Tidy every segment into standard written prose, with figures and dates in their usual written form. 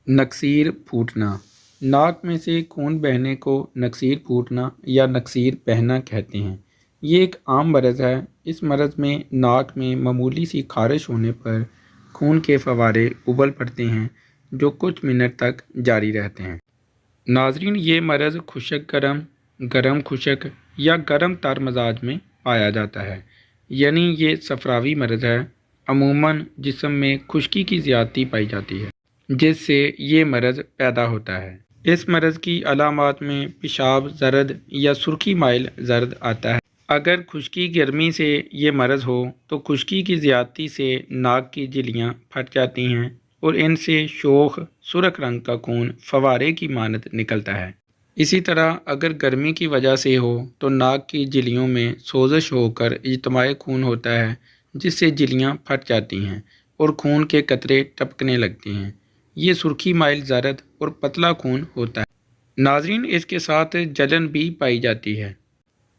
नकसीर फूटना। नाक में से खून बहने को नकसीर फूटना या नकसीर बहना कहते हैं। ये एक आम मरज़ है। इस मरज़ में नाक में मामूली सी खारिश होने पर खून के फव्वारे उबल पड़ते हैं जो कुछ मिनट तक जारी रहते हैं। नाज़रीन, ये मरज़ खुशक गरम, गरम खुशक या गरम तर मजाज में पाया जाता है, यानी ये सफरावी मरज़ है। अमूमन जिस्म में खुश्की की ज़्यादती पाई जाती है जिससे ये मरज़ पैदा होता है। इस मरज़ की अलामात में पेशाब ज़र्द या सुर्खी माइल ज़र्द आता है। अगर खुश्की गर्मी से ये मरज़ हो तो खुश्की की ज़्यादती से नाक की झिल्लियाँ फट जाती हैं और इनसे शोख सुर्ख रंग का खून फव्वारे की मानद निकलता है। इसी तरह अगर गर्मी की वजह से हो तो नाक की झिल्लियों में सोजिश होकर इज्तिमाई खून होता है जिससे झिल्लियाँ फट जाती हैं और खून के कतरे टपकने लगते हैं। ये सुर्खी माइल ज़र्द और पतला खून होता है। नाज़रीन, इसके साथ जलन भी पाई जाती है।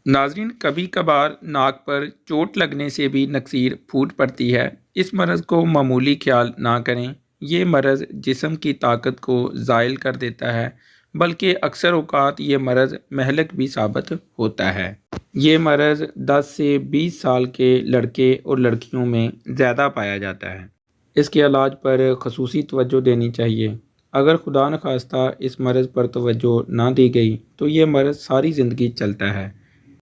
नाज़रीन, कभी कभार नाक पर चोट लगने से भी नकसीर फूट पड़ती है। इस मरज़ को मामूली ख्याल ना करें। ये मरज़ जिस्म की ताकत को ज़ायल कर देता है, बल्कि अक्सर औक़ात ये मरज़ महलक भी साबित होता है। ये मरज़ 10 से 20 साल के लड़के और लड़कियों में ज़्यादा पाया जाता है। इसके इलाज पर खसूसी तवज्जो देनी चाहिए। अगर खुदा न खास्ता इस मरज़ पर तवज्जो ना दी गई तो ये मरज़ सारी ज़िंदगी चलता है,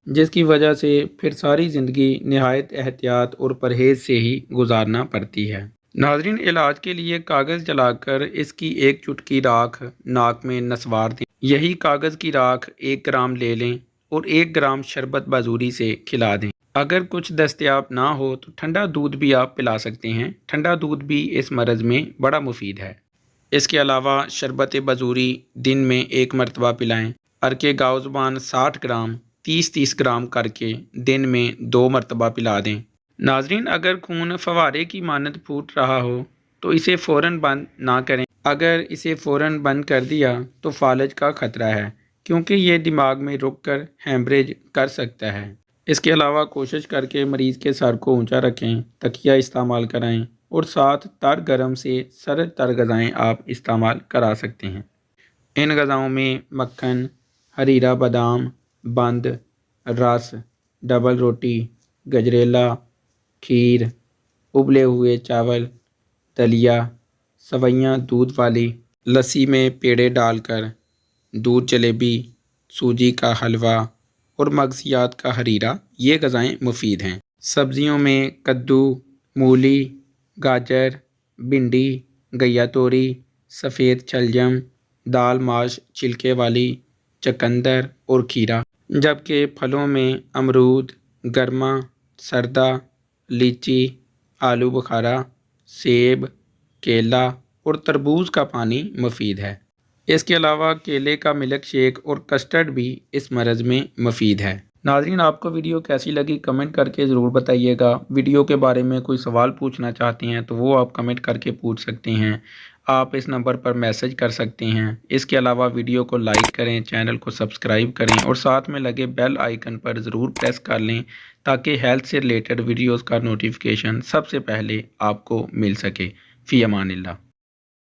जिसकी वजह से फिर सारी ज़िंदगी नहायत एहतियात और परहेज़ से ही गुजारना पड़ती है। नाज़रीन, इलाज के लिए कागज़ जलाकर इसकी एक चुटकी राख नाक में नसवार दें। यही कागज़ की राख 1 ग्राम ले लें और 1 ग्राम शरबत बाजूरी से खिला दें। अगर कुछ दस्तयाब ना हो तो ठंडा दूध भी आप पिला सकते हैं। ठंडा दूध भी इस मरज़ में बड़ा मुफीद है। इसके अलावा शरबत बाजूरी दिन में 1 मरतबा पिलाएं। अरके गाओ ज़ुबान 60 ग्राम 30-30 ग्राम करके दिन में 2 मरतबा पिला दें। नाज़रीन, अगर खून फव्वारे की मानद फूट रहा हो तो इसे फ़ौरन बंद ना करें। अगर इसे फ़ौरन बंद कर दिया तो फालज का ख़तरा है, क्योंकि ये दिमाग में रुक कर हैमरेज कर सकता है। इसके अलावा कोशिश करके मरीज़ के सर को ऊंचा रखें, तकिया इस्तेमाल कराएं और साथ तर गरम से सर्द तर ग़िज़ाएँ आप इस्तेमाल करा सकते हैं। इन ग़िज़ाओं में मक्खन, हरीरा बादाम, बंद, रस, डबल रोटी, गजरेला, खीर, उबले हुए चावल, दलिया, सवैयाँ दूध वाली, लस्सी में पेड़े डालकर, दूध जलेबी, सूजी का हलवा और मगसियात का हरीरा, ये ग़िज़ाएँ मुफीद हैं। सब्ज़ियों में कद्दू, मूली, गाजर, भिंडी, गैया तोरी, सफ़ेद शलजम, दाल माश छिलके वाली, चकंदर और खीरा। जबकि फलों में अमरूद, गरमा, सरदा, लीची, आलू बुखारा, सेब, केला और तरबूज का पानी मुफीद है। इसके अलावा केले का मिल्क शेक और कस्टर्ड भी इस मरज़ में मुफीद है। नाज़रीन, आपको वीडियो कैसी लगी कमेंट करके ज़रूर बताइएगा। वीडियो के बारे में कोई सवाल पूछना चाहते हैं तो वो आप कमेंट करके पूछ सकते हैं। आप इस नंबर पर मैसेज कर सकते हैं। इसके अलावा वीडियो को लाइक करें, चैनल को सब्सक्राइब करें और साथ में लगे बेल आइकन पर ज़रूर प्रेस कर लें ताकि हेल्थ से रिलेटेड वीडियोज़ का नोटिफिकेशन सबसे पहले आपको मिल सके। फ़ी अमानिल्लाह।